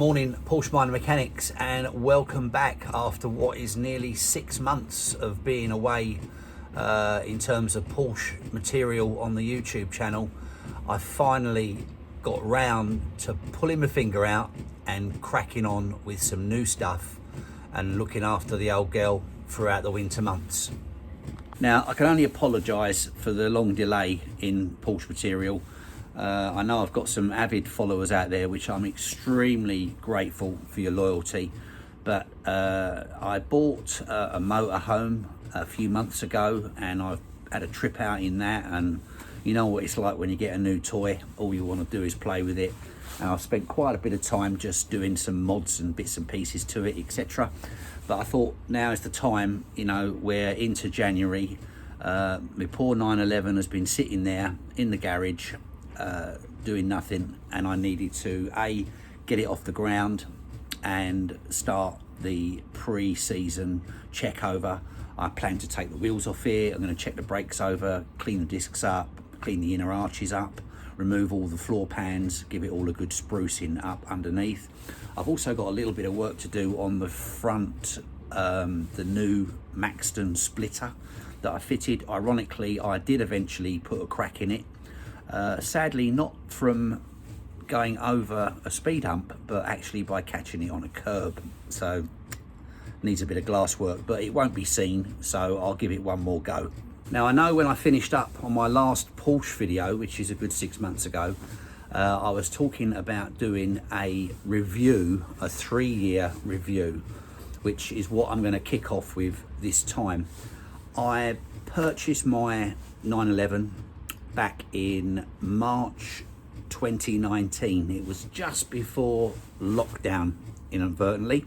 Morning, Porsche Minor Mechanics, and welcome back after what is nearly 6 months of being away in terms of Porsche material on the YouTube channel. I finally got round to pulling my finger out and cracking on with some new stuff and looking after the old girl throughout the winter months. Now, I can only apologise for the long delay in Porsche material. I know I've got some avid followers out there, which I'm extremely grateful for your loyalty, but I bought a motorhome a few months ago and I've had a trip out in that, and you know what it's like when you get a new toy, all you want to do is play with it. And I've spent quite a bit of time just doing some mods and bits and pieces to it, etc. But I thought now is the time, you know, we're into January. My poor 911 has been sitting there in the garage doing nothing, and I needed to get it off the ground and start the pre-season check over. I plan to take the wheels off here. I'm going to check the brakes over, clean the discs up, clean the inner arches up, remove all the floor pans, give it all a good sprucing up underneath. I've also got a little bit of work to do on the front, the new Maxton splitter that I fitted. Ironically, I did eventually put a crack in it. Sadly, not from going over a speed hump, but actually by catching it on a curb. So needs a bit of glass work, but it won't be seen, so I'll give it one more go. Now, I know when I finished up on my last Porsche video, which is a good 6 months ago, I was talking about doing a review, a 3-year review, which is what I'm going to kick off with this time. I purchased my 911 back in March 2019. It was just before lockdown, inadvertently.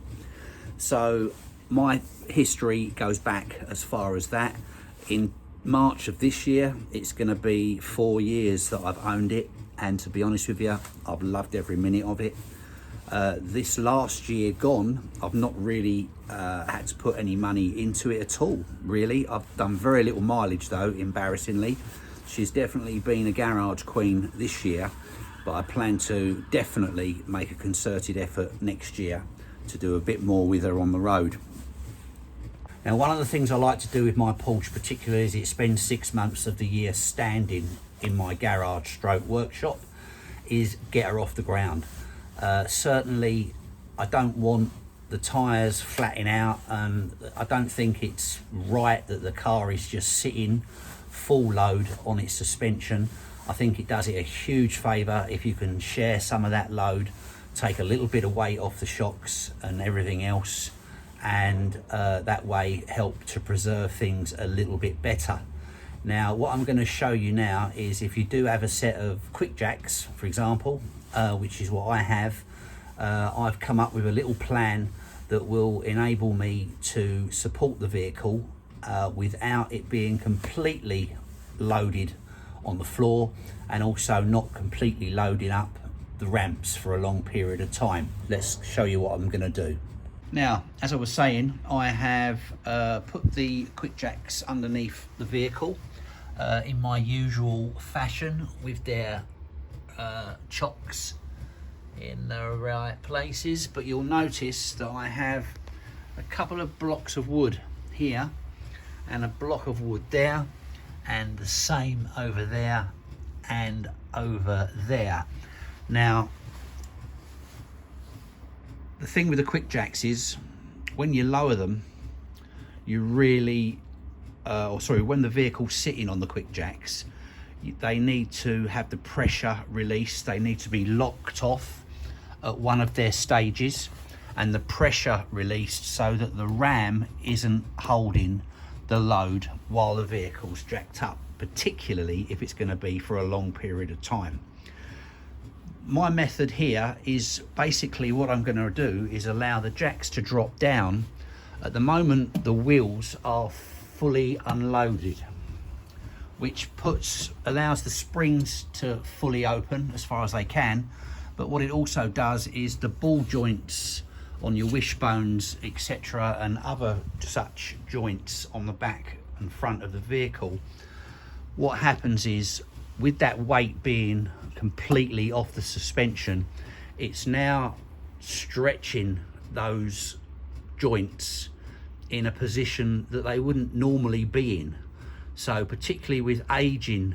So my history goes back as far as that. In March of this year, it's going to be 4 years that I've owned it, and to be honest with you, I've loved every minute of it. This last year gone, I've not really had to put any money into it at all, really. I've done very little mileage though, embarrassingly. She's definitely been a garage queen this year, but I plan to definitely make a concerted effort next year to do a bit more with her on the road. Now, one of the things I like to do with my Porsche particularly is it spends 6 months of the year standing in my garage stroke workshop, is get her off the ground. Certainly I don't want the tyres flatting out, and I don't think it's right that the car is just sitting full load on its suspension. I think it does it a huge favour if you can share some of that load, take a little bit of weight off the shocks and everything else, and that way help to preserve things a little bit better. Now, what I'm going to show you now is if you do have a set of quick jacks, for example, which is what I have, I've come up with a little plan that will enable me to support the vehicle without it being completely loaded on the floor, and also not completely loading up the ramps for a long period of time. Let's show you what I'm going to do. Now, as I was saying, I have put the quick jacks underneath the vehicle in my usual fashion, with their chocks in the right places, but you'll notice that I have a couple of blocks of wood here and a block of wood there, and the same over there and over there. Now, the thing with the quick jacks is when you lower them, you really when the vehicle's sitting on the quick jacks, they need to have the pressure released. They need to be locked off at one of their stages and the pressure released so that the ram isn't holding the load while the vehicle's jacked up, particularly if it's going to be for a long period of time. My method here is basically what I'm going to do is allow the jacks to drop down. At the moment, the wheels are fully unloaded, which allows the springs to fully open as far as they can. But what it also does is the ball joints on your wishbones, etc., and other such joints on the back and front of the vehicle, what happens is with that weight being completely off the suspension, it's now stretching those joints in a position that they wouldn't normally be in. So particularly with aging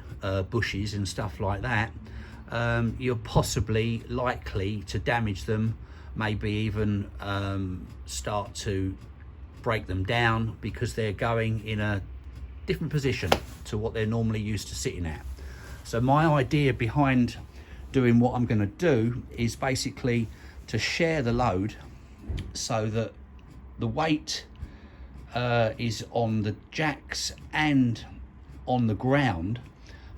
bushes and stuff like that, you're possibly likely to damage them, maybe even start to break them down because they're going in a different position to what they're normally used to sitting at. So my idea behind doing what I'm going to do is basically to share the load so that the weight is on the jacks and on the ground,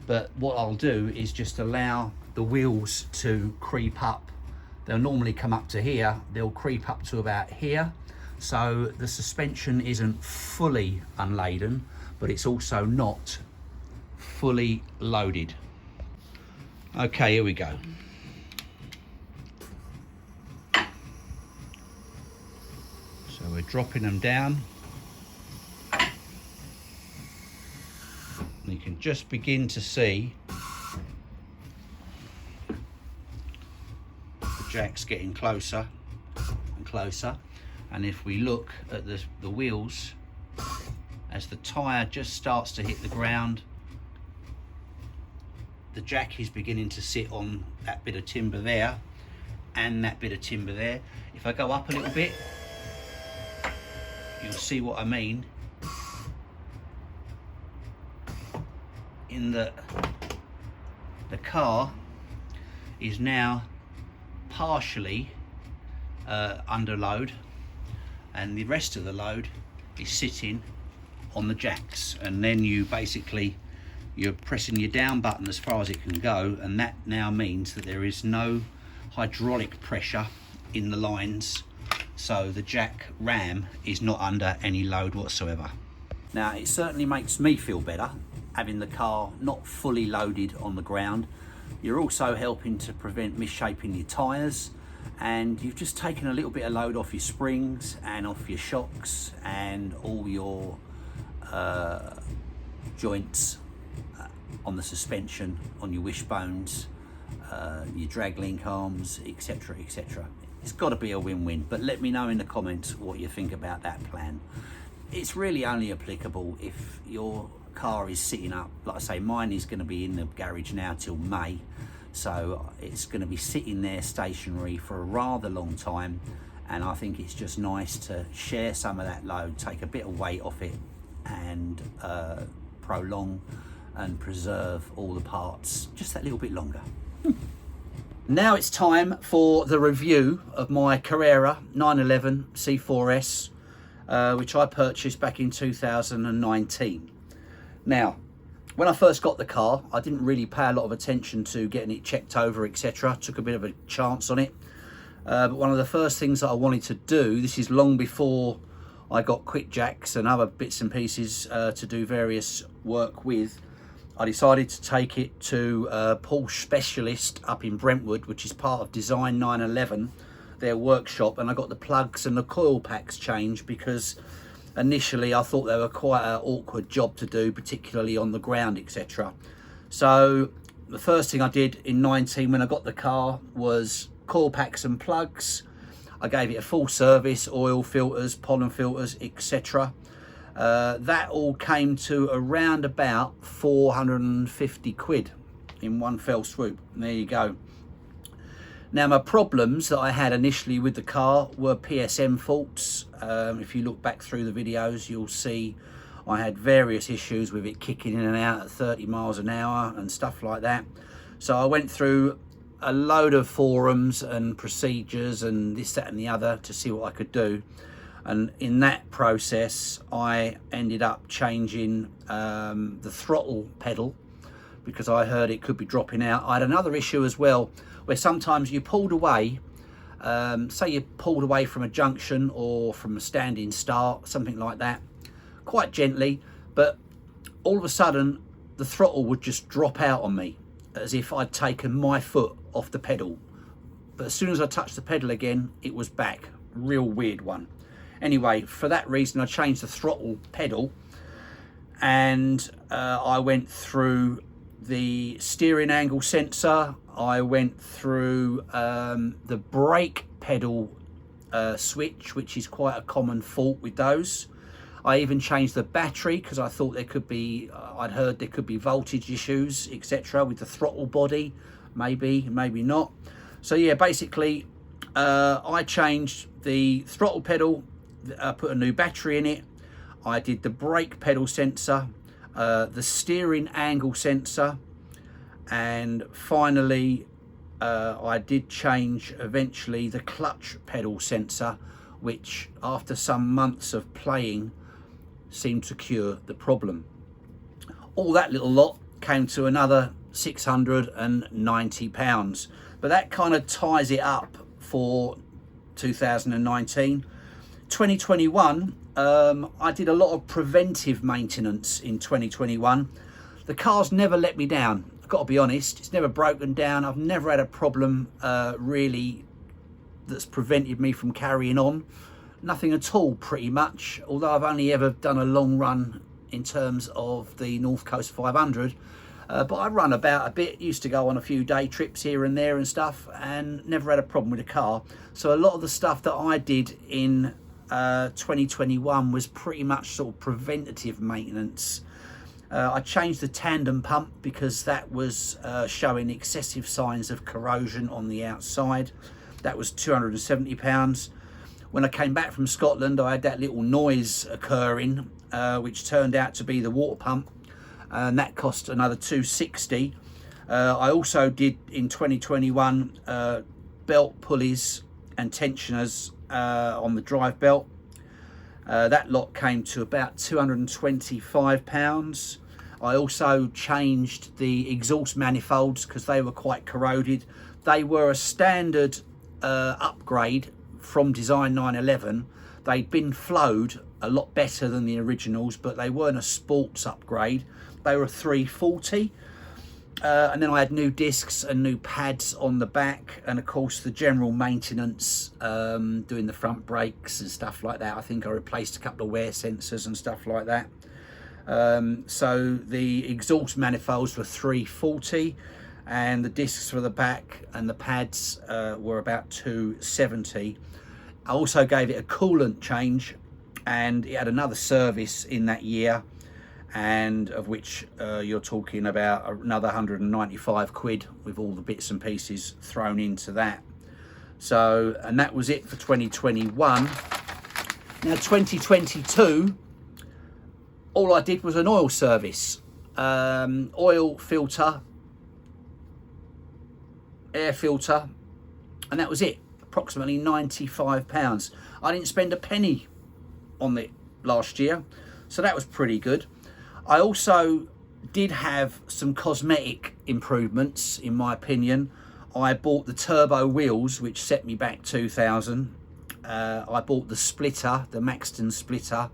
but what I'll do is just allow the wheels to creep up. They'll normally come up to here, they'll creep up to about here, so the suspension isn't fully unladen, but it's also not fully loaded. Okay, here we go. So we're dropping them down. You can just begin to see the jacks getting closer and closer. And if we look at the wheels, as the tyre just starts to hit the ground, the jack is beginning to sit on that bit of timber there and that bit of timber there. If I go up a little bit, you'll see what I mean. In that the car is now partially under load, and the rest of the load is sitting on the jacks, and then you're pressing your down button as far as it can go, and that now means that there is no hydraulic pressure in the lines, so the jack ram is not under any load whatsoever. Now it certainly makes me feel better having the car not fully loaded on the ground. You're also helping to prevent misshaping your tyres, and you've just taken a little bit of load off your springs and off your shocks and all your joints on the suspension, on your wishbones, your drag link arms, etc, etc. It's got to be a win-win, but let me know in the comments what you think about that plan. It's really only applicable if your car is sitting up, like I say, mine is going to be in the garage now till May, so it's going to be sitting there stationary for a rather long time, and I think it's just nice to share some of that load, take a bit of weight off it, and prolong and preserve all the parts just that little bit longer. Now it's time for the review of my Carrera 911 C4S, which I purchased back in 2019. Now, when I first got the car, I didn't really pay a lot of attention to getting it checked over, etc. Took a bit of a chance on it. But one of the first things that I wanted to do, this is long before I got quick jacks and other bits and pieces to do various work with, I decided to take it to Porsche Specialist up in Brentwood, which is part of Design 911, their workshop, and I got the plugs and the coil packs changed because initially I thought they were quite an awkward job to do, particularly on the ground, etc. So the first thing I did in 19 when I got the car was coil packs and plugs. I gave it a full service, oil filters, pollen filters, etc. That all came to around about 450 quid in one fell swoop. And there you go. Now, my problems that I had initially with the car were PSM faults. If you look back through the videos, you'll see I had various issues with it kicking in and out at 30 miles an hour and stuff like that. So I went through a load of forums and procedures and this, that and the other to see what I could do. And in that process, I ended up changing the throttle pedal because I heard it could be dropping out. I had another issue as well, where sometimes you pulled away, say you pulled away from a junction or from a standing start, something like that, quite gently, but all of a sudden the throttle would just drop out on me as if I'd taken my foot off the pedal. But as soon as I touched the pedal again, it was back. Real weird one. Anyway, for that reason, I changed the throttle pedal, and I went through the steering angle sensor. I went through the brake pedal switch, which is quite a common fault with those. I even changed the battery because I thought there could be, I'd heard there could be voltage issues, etc. with the throttle body, maybe not. So yeah, basically I changed the throttle pedal, put a new battery in it. I did the brake pedal sensor, the steering angle sensor, and finally I did change eventually the clutch pedal sensor, which after some months of playing seemed to cure the problem. All that little lot came to another £690, but that kind of ties it up for 2019. 2021, I did a lot of preventive maintenance in 2021. The car's never let me down, I've got to be honest. It's never broken down. I've never had a problem really that's prevented me from carrying on. Nothing at all, pretty much, although I've only ever done a long run in terms of the North Coast 500, but I run about a bit, used to go on a few day trips here and there and stuff, and never had a problem with the car. So a lot of the stuff that I did in 2021 was pretty much sort of preventative maintenance. I changed the tandem pump because that was showing excessive signs of corrosion on the outside. That was £270. When I came back from Scotland, I had that little noise occurring, which turned out to be the water pump, and that cost another £260. I also did in 2021 belt pulleys and tensioners on the drive belt. That lot came to about £225. I also changed the exhaust manifolds because they were quite corroded. They were a standard upgrade from Design 911. They'd been flowed a lot better than the originals, but they weren't a sports upgrade. They were 340. And then I had new discs and new pads on the back, and of course the general maintenance, doing the front brakes and stuff like that. I think I replaced a couple of wear sensors and stuff like that. So the exhaust manifolds were 340, and the discs for the back and the pads were about 270. I also gave it a coolant change, and it had another service in that year, and of which you're talking about another 195 quid with all the bits and pieces thrown into that. So, and that was it for 2021. Now 2022, all I did was an oil service, oil filter, air filter, and that was it. Approximately £95. I didn't spend a penny on it last year, so that was pretty good. I also did have some cosmetic improvements, in my opinion. I bought the turbo wheels, which set me back 2,000. I bought the splitter, the Maxton splitter,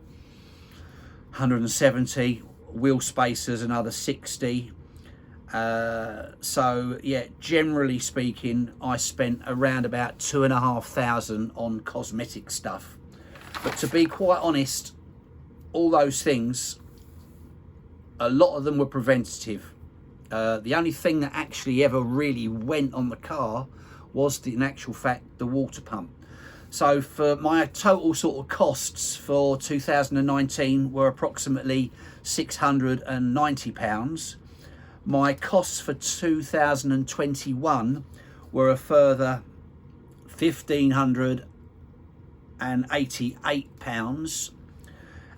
170. Wheel spacers, another 60. So yeah, generally speaking, I spent around about 2,500 on cosmetic stuff. But to be quite honest, all those things, a lot of them were preventative. The only thing that actually ever really went on the car was, in actual fact, the water pump. So for my total sort of costs for 2019 were approximately £690. My costs for 2021 were a further £1,588.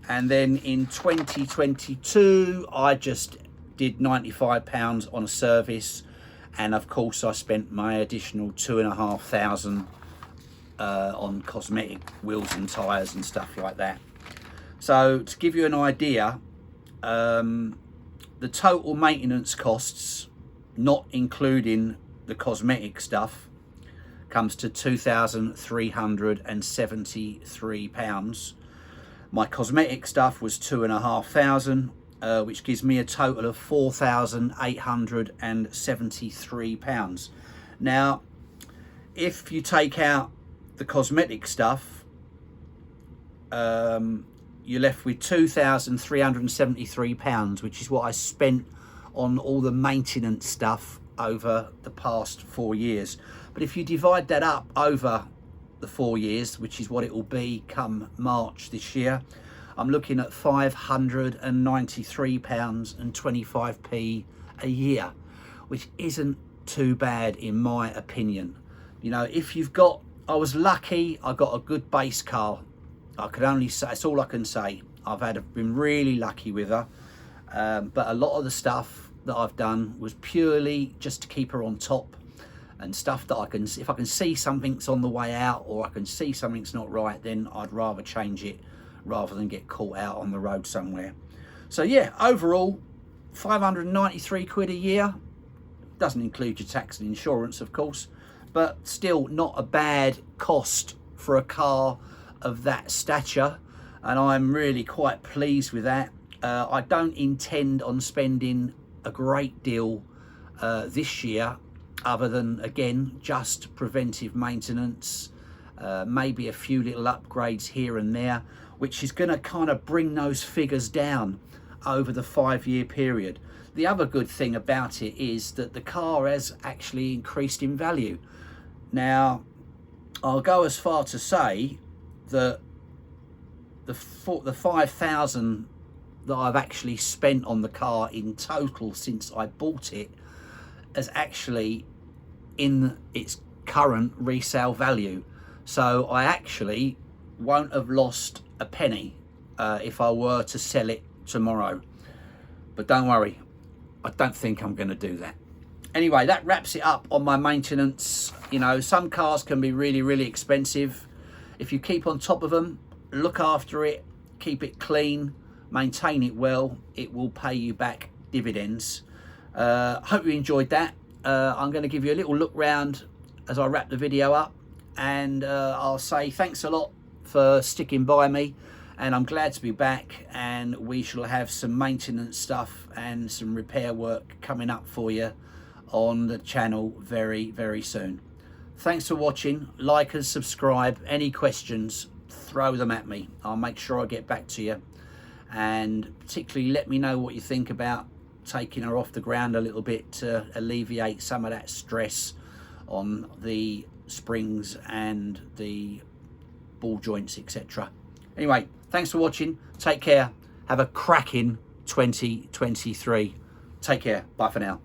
And then in 2022, I just did £95 on a service. And of course, I spent my additional 2,500 on cosmetic wheels and tyres and stuff like that. So to give you an idea, the total maintenance costs, not including the cosmetic stuff, comes to £2,373. My cosmetic stuff was 2,500, which gives me a total of £4,873. Now, if you take out the cosmetic stuff, you're left with £2,373, which is what I spent on all the maintenance stuff over the past 4 years. But if you divide that up over the 4 years, which is what it will be come March this year, I'm looking at £593.25 a year, which isn't too bad in my opinion. You know, if you've got, I was lucky, I got a good base car. I could only say, that's all I can say. Been really lucky with her. But a lot of the stuff that I've done was purely just to keep her on top, and stuff that if I can see something's on the way out, or I can see something's not right, then I'd rather change it rather than get caught out on the road somewhere. So yeah, overall, 593 quid a year. Doesn't include your tax and insurance, of course, but still not a bad cost for a car of that stature, and I'm really quite pleased with that. I don't intend on spending a great deal this year, other than, again, just preventive maintenance, maybe a few little upgrades here and there, which is going to kind of bring those figures down over the 5-year period. The other good thing about it is that the car has actually increased in value. Now, I'll go as far to say that the 5,000 that I've actually spent on the car in total since I bought it has actually in its current resale value. So I actually won't have lost a penny if I were to sell it tomorrow. But don't worry, I don't think I'm going to do that. Anyway, that wraps it up on my maintenance. You know, some cars can be really, really expensive. If you keep on top of them, look after it, keep it clean, maintain it well, it will pay you back dividends. Hope you enjoyed that. I'm going to give you a little look round as I wrap the video up, and I'll say thanks a lot for sticking by me, and I'm glad to be back, and we shall have some maintenance stuff and some repair work coming up for you on the channel very, very soon. Thanks for watching. Like and subscribe. Any questions, throw them at me. I'll make sure I get back to you, and particularly let me know what you think about taking her off the ground a little bit to alleviate some of that stress on the springs and the ball joints, etc. Anyway, thanks for watching. Take care. Have a cracking 2023. Take care. Bye for now.